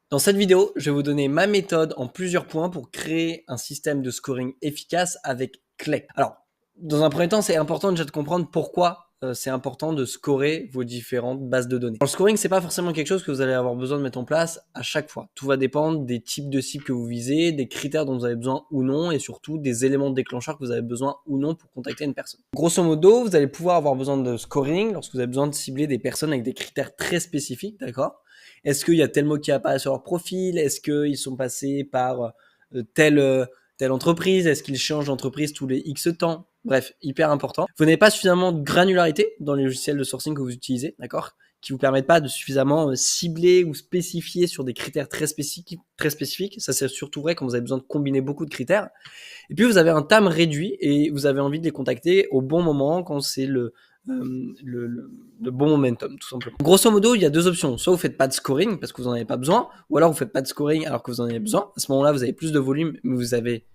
Dans cette vidéo, je vais vous donner ma méthode en plusieurs points pour créer un système de scoring efficace avec Clay. Alors, dans un premier temps, c'est important déjà de comprendre pourquoi c'est important de scorer vos différentes bases de données. Le scoring, c'est pas forcément quelque chose que vous allez avoir besoin de mettre en place à chaque fois. Tout va dépendre des types de cibles que vous visez, des critères dont vous avez besoin ou non, et surtout des éléments déclencheurs que vous avez besoin ou non pour contacter une personne. Grosso modo, vous allez pouvoir avoir besoin de scoring lorsque vous avez besoin de cibler des personnes avec des critères très spécifiques, d'accord ? Est-ce qu'il y a tel mot qui apparaît sur leur profil? Est-ce qu'ils sont passés par telle entreprise? Est-ce qu'ils changent d'entreprise tous les X temps? Bref, hyper important. Vous n'avez pas suffisamment de granularité dans les logiciels de sourcing que vous utilisez, d'accord? Qui vous permettent pas de suffisamment cibler ou spécifier sur des critères très spécifiques. Ça, c'est surtout vrai quand vous avez besoin de combiner beaucoup de critères. Et puis, vous avez un TAM réduit et vous avez envie de les contacter au bon moment quand c'est le bon momentum, tout simplement. Grosso modo, il y a deux options. Soit vous faites pas de scoring parce que vous en avez pas besoin, ou alors vous faites pas de scoring alors que vous en avez besoin. À ce moment-là, vous avez plus de volume, mais vous avez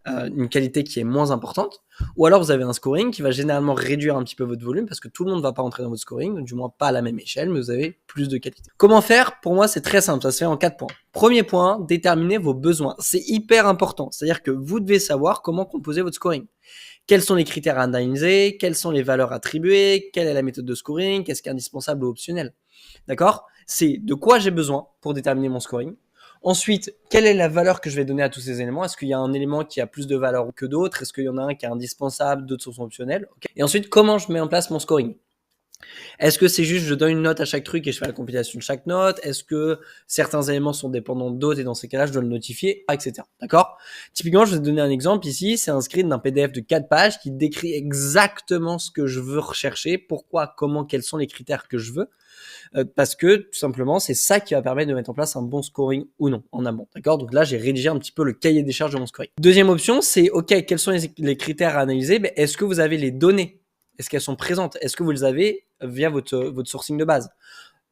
une qualité qui est moins importante. Ou alors vous avez un scoring qui va généralement réduire un petit peu votre volume parce que tout le monde ne va pas rentrer dans votre scoring, du moins pas à la même échelle, mais vous avez plus de qualité. Comment faire? Pour moi, c'est très simple. Ça se fait en 4 points. Premier point, déterminer vos besoins. C'est hyper important. C'est-à-dire que vous devez savoir comment composer votre scoring. Quels sont les critères à analyser? Quelles sont les valeurs attribuées? Quelle est la méthode de scoring? Qu'est-ce qui est indispensable ou optionnel? D'accord? C'est de quoi j'ai besoin pour déterminer mon scoring. Ensuite, quelle est la valeur que je vais donner à tous ces éléments? Est-ce qu'il y a un élément qui a plus de valeur que d'autres? Est-ce qu'il y en a un qui est indispensable, d'autres sont optionnels? Okay. Et ensuite, comment je mets en place mon scoring? Est-ce que c'est juste je donne une note à chaque truc et je fais la compilation de chaque note? Est-ce que certains éléments sont dépendants d'autres et dans ces cas-là, je dois le notifier, etc. D'accord? Typiquement, je vais vous donner un exemple ici. C'est un script d'un PDF de 4 pages qui décrit exactement ce que je veux rechercher, pourquoi, comment, quels sont les critères que je veux. Parce que tout simplement, c'est ça qui va permettre de mettre en place un bon scoring ou non en amont. D'accord? Donc là, j'ai rédigé un petit peu le cahier des charges de mon scoring. Deuxième option, c'est OK, quels sont les critères à analyser? Ben, est-ce que vous avez les données? Est-ce qu'elles sont présentes? Est-ce que vous les avez via votre sourcing de base?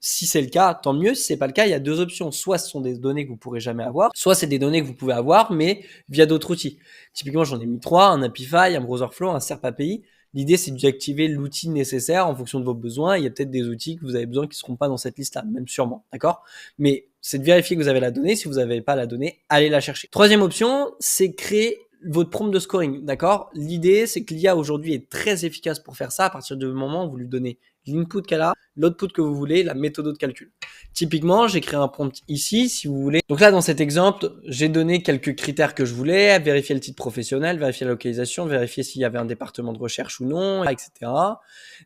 Si c'est le cas, tant mieux. Si c'est pas le cas, il y a deux options. Soit ce sont des données que vous pourrez jamais avoir, soit c'est des données que vous pouvez avoir, mais via d'autres outils. Typiquement, j'en ai mis 3, un Apify, un Browserflow, un SERP API. L'idée, c'est d'activer l'outil nécessaire en fonction de vos besoins. Il y a peut-être des outils que vous avez besoin qui ne seront pas dans cette liste-là, même sûrement, d'accord? Mais c'est de vérifier que vous avez la donnée. Si vous n'avez pas la donnée, allez la chercher. Troisième option, c'est créer votre prompt de scoring, d'accord? L'idée, c'est que l'IA aujourd'hui est très efficace pour faire ça à partir du moment où vous lui donnez l'input qu'elle a, l'output que vous voulez, la méthode de calcul. Typiquement, j'ai créé un prompt ici, si vous voulez. Donc là, dans cet exemple, j'ai donné quelques critères que je voulais, vérifier le titre professionnel, vérifier la localisation, vérifier s'il y avait un département de recherche ou non, etc.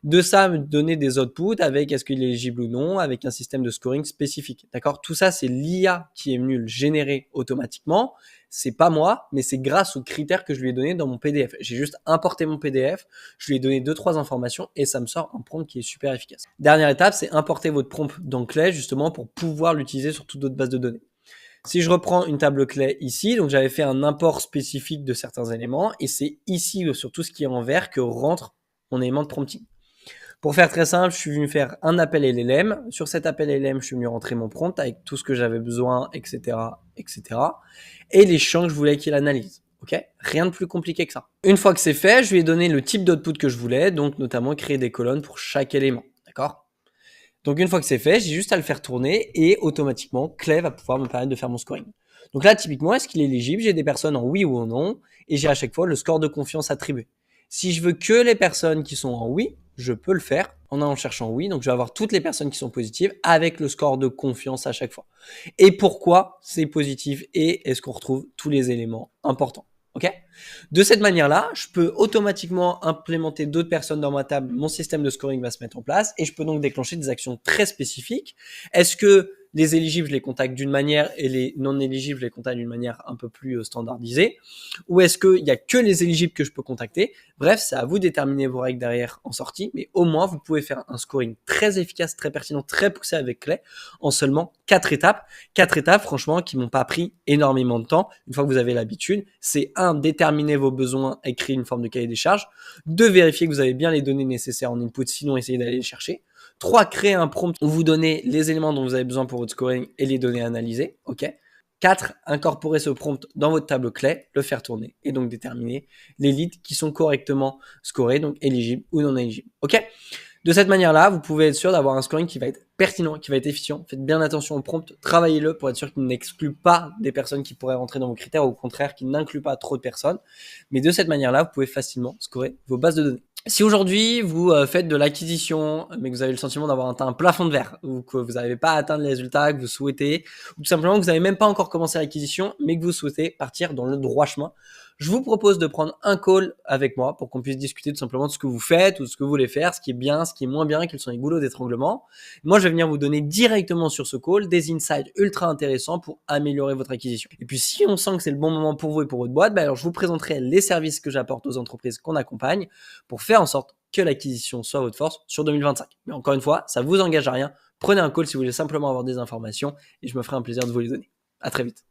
De ça, me donner des outputs avec est-ce qu'il est éligible ou non, avec un système de scoring spécifique. D'accord? Tout ça, c'est l'IA qui est venue le générer automatiquement. C'est pas moi, mais c'est grâce aux critères que je lui ai donné dans mon PDF. J'ai juste importé mon PDF, je lui ai donné 2-3 informations et ça me sort un prompt qui est super efficace. Dernière étape, c'est importer votre prompt dans Clay justement pour pouvoir l'utiliser sur toute autre base de données. Si je reprends une table Clay ici, donc j'avais fait un import spécifique de certains éléments et c'est ici sur tout ce qui est en vert que rentre mon élément de prompting. Pour faire très simple, je suis venu faire un appel LLM. Sur cet appel LLM, je suis venu rentrer mon prompt avec tout ce que j'avais besoin, etc., etc. Et les champs que je voulais qu'il analyse. Ok? Rien de plus compliqué que ça. Une fois que c'est fait, je lui ai donné le type d'output que je voulais, donc notamment créer des colonnes pour chaque élément. D'accord? Donc une fois que c'est fait, j'ai juste à le faire tourner et automatiquement, Clay va pouvoir me permettre de faire mon scoring. Donc là, typiquement, est-ce qu'il est éligible? J'ai des personnes en oui ou en non et j'ai à chaque fois le score de confiance attribué. Si je veux que les personnes qui sont en oui, je peux le faire en allant chercher en oui. Donc, je vais avoir toutes les personnes qui sont positives avec le score de confiance à chaque fois. Et pourquoi c'est positif et est-ce qu'on retrouve tous les éléments importants. Ok? De cette manière-là, je peux automatiquement implémenter d'autres personnes dans ma table. Mon système de scoring va se mettre en place et je peux donc déclencher des actions très spécifiques. Est-ce que les éligibles, je les contacte d'une manière et les non éligibles, je les contacte d'une manière un peu plus standardisée? Ou est-ce qu'il n'y a que les éligibles que je peux contacter? Bref, c'est à vous de déterminer vos règles derrière en sortie, mais au moins, vous pouvez faire un scoring très efficace, très pertinent, très poussé avec Clay en seulement 4 étapes. 4 étapes, franchement, qui m'ont pas pris énormément de temps. Une fois que vous avez l'habitude, c'est 1, déterminer vos besoins et créer une forme de cahier des charges. 2, vérifier que vous avez bien les données nécessaires en input, sinon essayez d'aller les chercher. 3, créer un prompt où vous donnez les éléments dont vous avez besoin pour votre scoring et les données analysées. OK? 4, incorporer ce prompt dans votre tableau Clay, le faire tourner et donc déterminer les leads qui sont correctement scorés, donc éligibles ou non éligibles. OK? De cette manière-là, vous pouvez être sûr d'avoir un scoring qui va être pertinent, qui va être efficient. Faites bien attention au prompt, travaillez-le pour être sûr qu'il n'exclut pas des personnes qui pourraient rentrer dans vos critères, ou au contraire, qu'il n'inclut pas trop de personnes. Mais de cette manière-là, vous pouvez facilement scorer vos bases de données. Si aujourd'hui vous faites de l'acquisition, mais que vous avez le sentiment d'avoir atteint un plafond de verre, ou que vous n'arrivez pas à atteindre les résultats que vous souhaitez, ou tout simplement que vous n'avez même pas encore commencé l'acquisition, mais que vous souhaitez partir dans le droit chemin, je vous propose de prendre un call avec moi pour qu'on puisse discuter tout simplement de ce que vous faites ou de ce que vous voulez faire, ce qui est bien, ce qui est moins bien, quels sont les goulots d'étranglement. Moi, je vais venir vous donner directement sur ce call des insights ultra intéressants pour améliorer votre acquisition. Et puis, si on sent que c'est le bon moment pour vous et pour votre boîte, alors je vous présenterai les services que j'apporte aux entreprises qu'on accompagne pour faire en sorte que l'acquisition soit votre force sur 2025. Mais encore une fois, ça vous engage à rien. Prenez un call si vous voulez simplement avoir des informations et je me ferai un plaisir de vous les donner. À très vite.